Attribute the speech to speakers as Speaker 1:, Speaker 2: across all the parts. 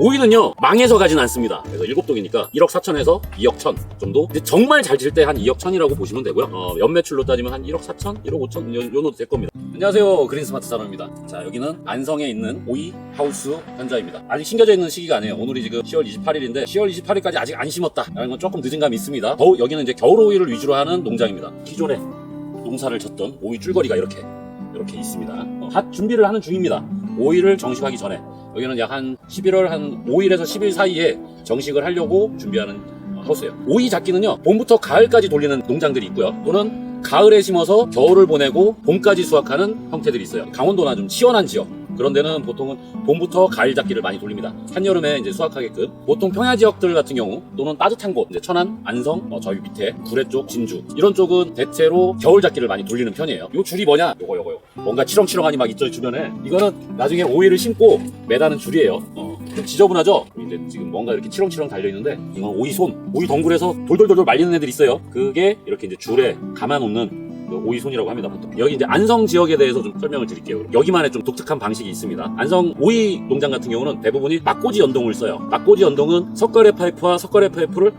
Speaker 1: 오이는요 망해서 가진 않습니다. 그래서 7동이니까 1억 4천에서 2억 1천 정도. 근데 정말 잘 질 때 한 2억 1천이라고 보시면 되고요. 연매출로 따지면 한 1억 4천, 1억 5천 요 정도 될 겁니다. 안녕하세요, 그린스마트 사람입니다. 자, 여기는 안성에 있는 오이 하우스 현장입니다. 아직 심겨져 있는 시기가 아니에요. 오늘이 지금 10월 28일인데 10월 28일까지 아직 안 심었다라는 건 조금 늦은 감이 있습니다. 더욱 여기는 이제 겨울 오이를 위주로 하는 농장입니다. 기존에 농사를 졌던 오이 줄거리가 이렇게 있습니다. 밭 준비를 하는 중입니다. 오이를 정식하기 전에 여기는 약 한 11월 한 5일에서 10일 사이에 정식을 하려고 준비하는 하우스예요. 오이 잡기는요 봄부터 가을까지 돌리는 농장들이 있고요, 또는 가을에 심어서 겨울을 보내고 봄까지 수확하는 형태들이 있어요. 강원도나 좀 시원한 지역 그런 데는 보통은 봄부터 가을 잡기를 많이 돌립니다. 한여름에 이제 수확하게끔. 보통 평야 지역들 같은 경우 또는 따뜻한 곳, 이제 천안, 안성, 저희 밑에 구례 쪽, 진주 이런 쪽은 대체로 겨울 잡기를 많이 돌리는 편이에요. 요 줄이 뭐냐? 요거 뭔가 치렁치렁하니 막 있죠, 주변에. 이거는 나중에 오이를 심고 매다는 줄이에요. 좀 지저분하죠? 이제 지금 뭔가 이렇게 치렁치렁 달려있는데 이건 오이 손, 오이 덩굴에서 돌돌돌돌 말리는 애들이 있어요. 그게 이렇게 이제 줄에 감아놓는 오이손이라고 합니다, 보통. 여기 이제 안성 지역에 대해서 좀 설명을 드릴게요. 여기만의 좀 독특한 방식이 있습니다. 안성 오이 농장 같은 경우는 대부분이 막꽂이 연동을 써요. 막꽂이 연동은 석가래 파이프와 석가래 파이프를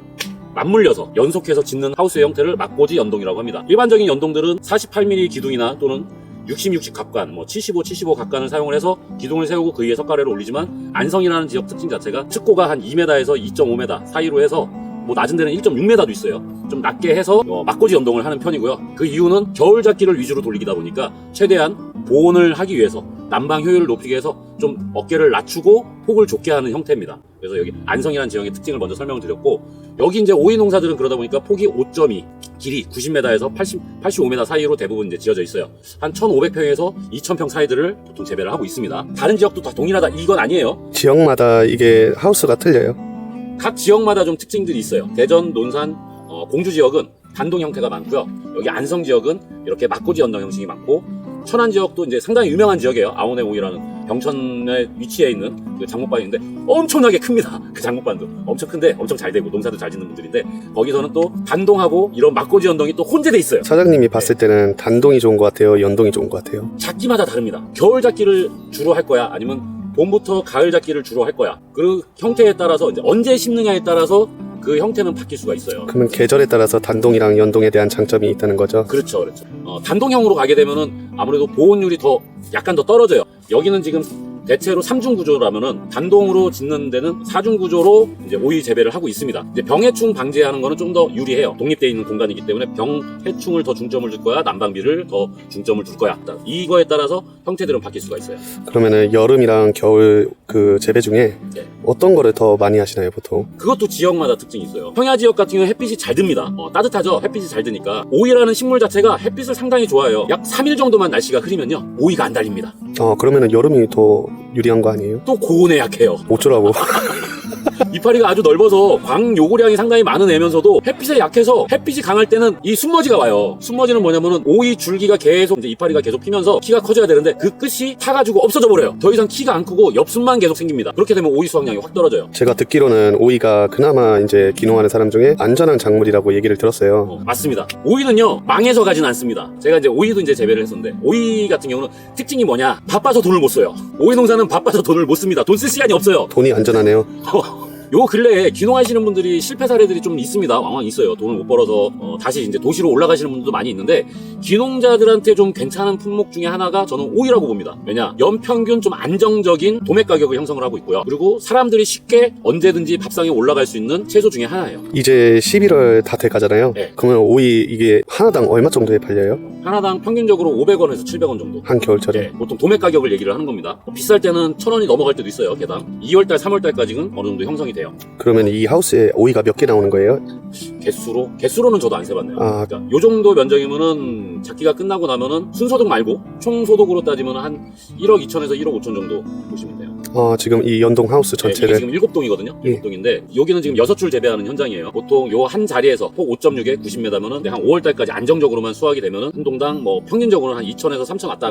Speaker 1: 맞물려서 연속해서 짓는 하우스의 형태를 막꽂이 연동이라고 합니다. 일반적인 연동들은 48mm 기둥이나 또는 60 갑관, 75 갑관을 사용을 해서 기둥을 세우고 그 위에 석가래를 올리지만 안성이라는 지역 특징 자체가 측고가 한 2m에서 2.5m 사이로 해서 낮은 데는 1.6m도 있어요. 좀 낮게 해서 막꽂이 연동을 하는 편이고요. 그 이유는 겨울 잡기를 위주로 돌리다 보니까 최대한 보온을 하기 위해서 난방 효율을 높이기 위해서 좀 어깨를 낮추고 폭을 좁게 하는 형태입니다. 그래서 여기 안성이라는 지역의 특징을 먼저 설명을 드렸고, 여기 이제 오이 농사들은 그러다 보니까 폭이 5.2, 길이 90m에서 85m 사이로 대부분 이제 지어져 있어요. 한 1,500평에서 2,000평 사이들을 보통 재배를 하고 있습니다. 다른 지역도 다 동일하다 이건 아니에요.
Speaker 2: 지역마다 이게 하우스가 틀려요?
Speaker 1: 각 지역마다 좀 특징들이 있어요. 대전, 논산, 공주 지역은 단동 형태가 많고요. 여기 안성 지역은 이렇게 막꽂이 연동 형식이 많고, 천안 지역도 이제 상당히 유명한 지역이에요. 아오네 오이라는 병천에 위치해 있는 그 장목반인데 엄청나게 큽니다. 그 장목반도 엄청 큰데 엄청 잘 되고 농사도 잘 짓는 분들인데, 거기서는 또 단동하고 이런 막꽂이 연동이 또 혼재돼 있어요.
Speaker 2: 사장님이 봤을 때는 단동이 좋은 것 같아요, 연동이 좋은 것 같아요?
Speaker 1: 잡기마다 다릅니다. 겨울 잡기를 주로 할 거야, 아니면 봄부터 가을 잡기를 주로 할 거야. 그 형태에 따라서 이제 언제 심느냐에 따라서 그 형태는 바뀔 수가 있어요.
Speaker 2: 그러면 계절에 따라서 단동이랑 연동에 대한 장점이 있다는 거죠?
Speaker 1: 그렇죠. 단동형으로 가게 되면은 아무래도 보온율이 약간 더 떨어져요. 여기는 지금 대체로 3중 구조라면은 단동으로 짓는 데는 4중 구조로 이제 오이 재배를 하고 있습니다. 이제 병해충 방지하는 거는 좀 더 유리해요. 독립되어 있는 공간이기 때문에 병해충을 더 중점을 줄 거야, 난방비를 더 중점을 줄 거야. 이거에 따라서 형태들은 바뀔 수가 있어요.
Speaker 2: 그러면은 여름이랑 겨울 그 재배 중에 어떤 거를 더 많이 하시나요, 보통?
Speaker 1: 그것도 지역마다 특징이 있어요. 평야 지역 같은 경우는 햇빛이 잘 듭니다. 따뜻하죠? 햇빛이 잘 드니까. 오이라는 식물 자체가 햇빛을 상당히 좋아해요. 약 3일 정도만 날씨가 흐리면요, 오이가 안 달립니다.
Speaker 2: 그러면은 여름이 더 유리한 거 아니에요?
Speaker 1: 또 고온에 약해요.
Speaker 2: 어쩌라고.
Speaker 1: 이파리가 아주 넓어서 광 요구량이 상당히 많은 애면서도 햇빛에 약해서 햇빛이 강할 때는 이 순머지가 와요. 순머지는 뭐냐면은 오이 줄기가 계속 이제 이파리가 계속 피면서 키가 커져야 되는데 그 끝이 타가지고 없어져 버려요. 더 이상 키가 안 크고 엽순만 계속 생깁니다. 그렇게 되면 오이 수확량이 확 떨어져요.
Speaker 2: 제가 듣기로는 오이가 그나마 이제 귀농하는 사람 중에 안전한 작물이라고 얘기를 들었어요.
Speaker 1: 맞습니다. 오이는요 망해서 가진 않습니다. 제가 이제 오이도 이제 재배를 했었는데, 오이 같은 경우는 특징이 뭐냐? 바빠서 돈을 못 써요. 오이 농사는 바빠서 돈을 못 씁니다. 돈 쓸 시간이 없어요.
Speaker 2: 돈이 안전하네요.
Speaker 1: 요 근래에 귀농하시는 분들이 실패 사례들이 좀 있습니다. 왕왕 있어요. 돈을 못 벌어서 다시 이제 도시로 올라가시는 분들도 많이 있는데, 귀농자들한테 좀 괜찮은 품목 중에 하나가 저는 오이라고 봅니다. 왜냐? 연평균 좀 안정적인 도매 가격을 형성을 하고 있고요. 그리고 사람들이 쉽게 언제든지 밥상에 올라갈 수 있는 채소 중에 하나예요.
Speaker 2: 이제 11월 다 돼가잖아요.
Speaker 1: 네.
Speaker 2: 그러면 오이 이게 하나당 얼마 정도에 팔려요?
Speaker 1: 하나당 평균적으로 500원에서 700원 정도.
Speaker 2: 한겨울철에?
Speaker 1: 네, 보통 도매 가격을 얘기를 하는 겁니다. 비쌀 때는 1,000원이 넘어갈 때도 있어요. 개당 2월달, 3월달까지는 어느 정도 형성이 돼요.
Speaker 2: 그러면 이 하우스에 오이가 몇 개 나오는 거예요?
Speaker 1: 개수로는 저도 안 세봤네요. 그러니까 요 정도 면적이면은 잡기가 끝나고 나면은 순소득 말고 총소득으로 따지면 한 1억 2천에서 1억 5천 정도 보시면 돼요.
Speaker 2: 지금 이 연동 하우스 전체를?
Speaker 1: 네, 이게 지금 7동이거든요. 7동인데 여기는 지금 6줄 재배하는 현장이에요. 보통 요 한 자리에서 폭 5.6에 90m면은 한 5월달까지 안정적으로만 수확이 되면은 한 동당 평균적으로는 한 2천에서 3천 왔다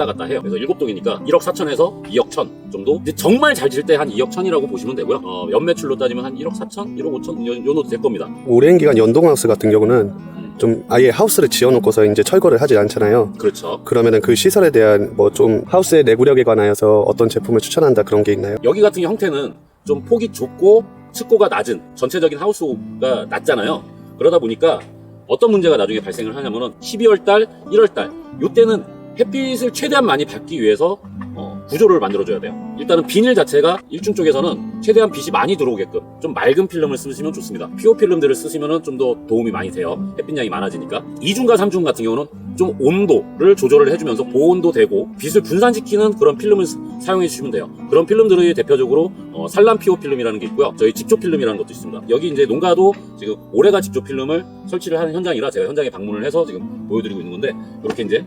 Speaker 1: 갔다 해요. 그래서 7동이니까 1억 4천에서 2억 1천 정도. 근데 정말 잘 질 때 한 2억 1천이라고 보시면 되고요. 연매출로 따지면 한 1억 4천, 1억 5천 요 정도 될 겁니다.
Speaker 2: 오랜 기간 연동 하우스 같은 경우는 좀 아예 하우스를 지어놓고서 이제 철거를 하지 않잖아요.
Speaker 1: 그렇죠.
Speaker 2: 그러면은 그 시설에 대한 뭐 좀 하우스의 내구력에 관하여서 어떤 제품을 추천한다 그런 게 있나요?
Speaker 1: 여기 같은 형태는 좀 폭이 좁고 층고가 낮은 전체적인 하우스가 낮잖아요. 그러다 보니까 어떤 문제가 나중에 발생을 하냐면은 12월달, 1월달 요때는 햇빛을 최대한 많이 받기 위해서 구조를 만들어줘야 돼요. 일단은 비닐 자체가 1중 쪽에서는 최대한 빛이 많이 들어오게끔 좀 맑은 필름을 쓰시면 좋습니다. PO 필름들을 쓰시면 좀 더 도움이 많이 돼요. 햇빛량이 많아지니까. 2중과 3중 같은 경우는 좀 온도를 조절을 해주면서 보온도 되고 빛을 분산시키는 그런 필름을 사용해 주시면 돼요. 그런 필름들이 대표적으로 산란 PO 필름이라는 게 있고요. 저희 직조 필름이라는 것도 있습니다. 여기 이제 농가도 지금 올해가 직조 필름을 설치를 하는 현장이라 제가 현장에 방문을 해서 지금 보여드리고 있는 건데 이렇게 이제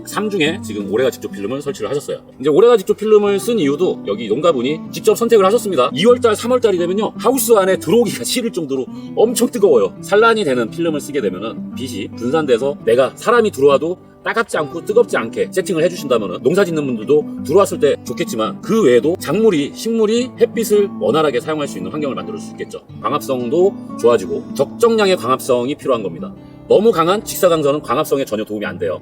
Speaker 1: 3중에 지금 올해가 직조 필름을 설치를 하셨어요. 이제 올해가 직조 필름을 쓴 이유도 여기 농가분이 직접 선택을 하셨습니다. 2월달, 3월달이 되면요 하우스 안에 들어오기가 싫을 정도로 엄청 뜨거워요. 산란이 되는 필름을 쓰게 되면은 빛이 분산돼서 내가 사람이 들어와도 따갑지 않고 뜨겁지 않게 세팅을 해주신다면 농사 짓는 분들도 들어왔을 때 좋겠지만 그 외에도 작물이 식물이 햇빛을 원활하게 사용할 수 있는 환경을 만들 수 있겠죠. 광합성도 좋아지고 적정량의 광합성이 필요한 겁니다. 너무 강한 직사광선은 광합성에 전혀 도움이 안 돼요.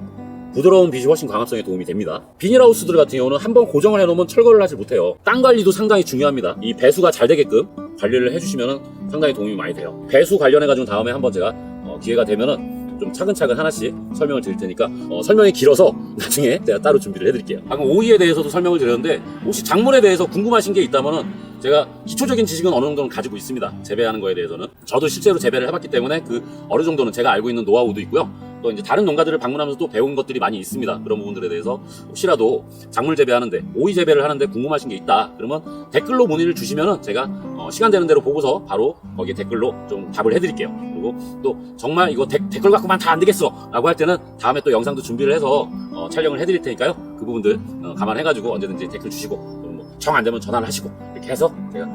Speaker 1: 부드러운 빛이 훨씬 광합성에 도움이 됩니다. 비닐하우스들 같은 경우는 한번 고정을 해놓으면 철거를 하지 못해요. 땅 관리도 상당히 중요합니다. 이 배수가 잘 되게끔 관리를 해주시면 상당히 도움이 많이 돼요. 배수 관련해가지고 다음에 한번 제가 기회가 되면은 좀 차근차근 하나씩 설명을 드릴 테니까 설명이 길어서 나중에 제가 따로 준비를 해드릴게요. 방금 오이에 대해서도 설명을 드렸는데 혹시 작물에 대해서 궁금하신 게 있다면은 제가 기초적인 지식은 어느 정도는 가지고 있습니다. 재배하는 거에 대해서는 저도 실제로 재배를 해봤기 때문에 그 어느 정도는 제가 알고 있는 노하우도 있고요. 또 이제 다른 농가들을 방문하면서 또 배운 것들이 많이 있습니다. 그런 부분들에 대해서 혹시라도 작물 재배하는데 오이 재배를 하는데 궁금하신 게 있다 그러면 댓글로 문의를 주시면은 제가 시간 되는 대로 보고서 바로 거기에 댓글로 좀 답을 해드릴게요. 그리고 또 정말 이거 댓글 갖고만 다 안 되겠어 라고 할 때는 다음에 또 영상도 준비를 해서 촬영을 해드릴 테니까요. 그 부분들 감안해가지고 언제든지 댓글 주시고 정 안 되면 전화를 하시고 이렇게 해서 제가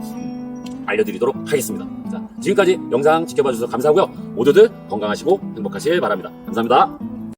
Speaker 1: 알려드리도록 하겠습니다. 자, 지금까지 영상 지켜봐 주셔서 감사하고요. 모두들 건강하시고 행복하시길 바랍니다. 감사합니다.